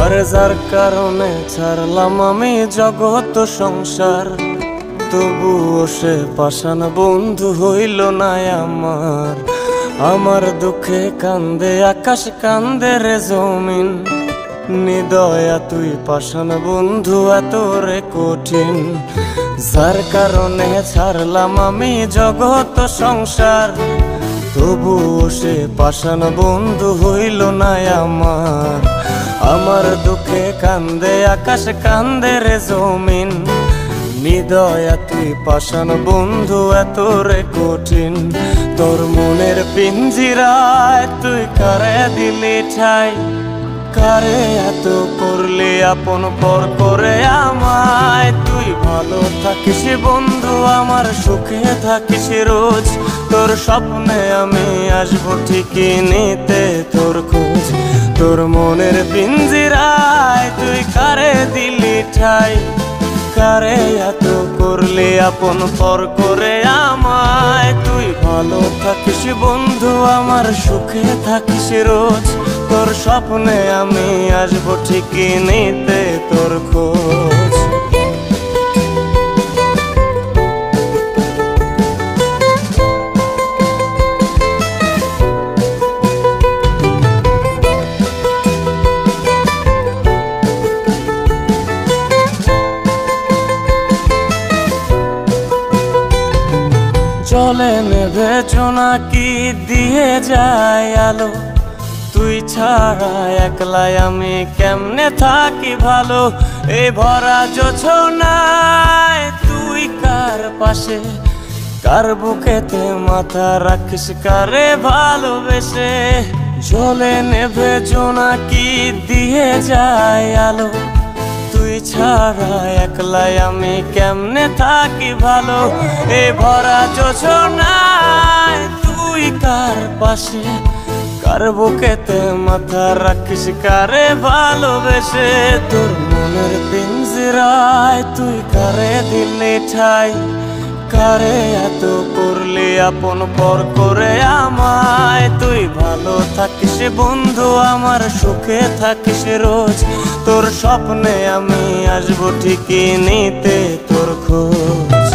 আরে যার কারণে ছাড়লাম আমি জগৎ সংসার, তবুও সে পাষাণ বন্ধু হইল না আমার। আমার দুঃখে কান্দে আকাশ, কান্দে রে জমিন, নিদয়া তুই পাষাণ বন্ধু এত রে কঠিন। যার কারণে ছাড়লাম আমি জগৎ সংসার, তবুও সে পাষাণ বন্ধু হইল না আমার। আমার দুঃখে কান্দে আকাশ, কান্দে রে জমিন, নিদয়া তুই পাষাণ বন্ধু এত রে কঠিন। তোর মনের পিঞ্জিরায় তুই কারে দিলি ঠাই, কারে এত করলি আপন পর করে আমায়। তুই ভালো থাকিস বন্ধু, আমার সুখে থাকিস রোজ, তোর স্বপ্নে আমি আসবো ঠিকই নিতে তোর খোঁজ। তোর মনের পিঞ্জিরায় তুই কারে দিলি ঠাই, কারে এত করলি আপন পর করে আমায়। তুই ভালো থাকিস বন্ধু, আমার সুখে থাকিস রোজ, তোর স্বপ্নে আমি আসবো ঠিকই নিতে তোর খোঁজ। জলে নেভে জোনাকি দিয়ে যায় আলো, তুই ছাড়া একলাই আমি কেমনে থাকি ভালো। এই ভরা জোছনায় তুই কার পাশে, কার বুকেতে মাথা রাখিস কারে ভালোবেসে। জলে নেভে জোনাকি দিয়ে যায় আলো, তুই ছাড়া একলাই আমি কেমনে থাকি ভালো। এই ভরা জোছনায় তুই কার পাশে, কার বুকেতে মাথা রাখিস কারে ভালোবেসে। তোর মনের পিঞ্জিরায় তুই কারে দিলি ঠাই, কারে এত করলি আপন পর করে আমায়। তুই ভালো থাকিস বন্ধু, আমার সুখে থাকিস রোজ, তোর স্বপ্নে আমি আসবো ঠিকই নিতে তোর খোঁজ।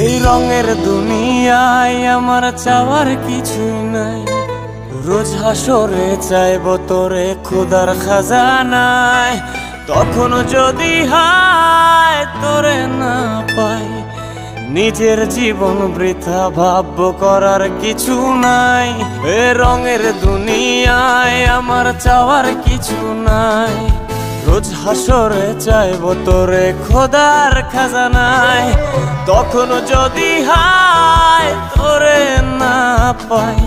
এই রঙের দুনিয়ায় আমার চাওয়ার কিছুই নাই, রোজ হাসরে চাইব তোরে খোদার খাজানায়। তখন যদি হায় তোরে না পাই, নিজের জীবন বৃথা ভাবব করার কিছু নাই। এ রঙের দুনিয়ায় আমার চাওয়ার কিছু নাই, রোজ হাসরে চাইব তোরে খোদার খাজানায়। তখন যদি হায় তোরে না পাই,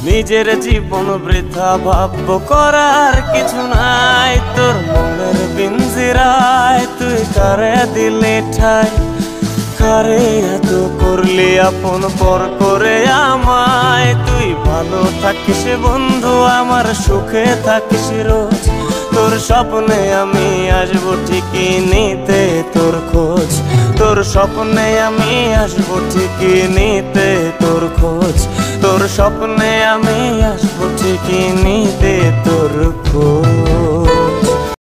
নিজের জীবন বৃথা ভাবব করার কিছু নাই। তোর মনের পিঞ্জিরায় তুই কারে দিলি ঠাই, কারে এত করলি আপন পর করে আমায়। তুই ভালো থাকিস বন্ধু, আমার সুখে থাকিস রোজ, তোর স্বপ্নে আমি আসবো ঠিকই নিতে তোর খোঁজ। তোর স্বপ্নে আমি আসবো ঠিকই নিতে তোর খোঁজ, তোর স্বপ্নে আমি আসবো ঠিকই নিতে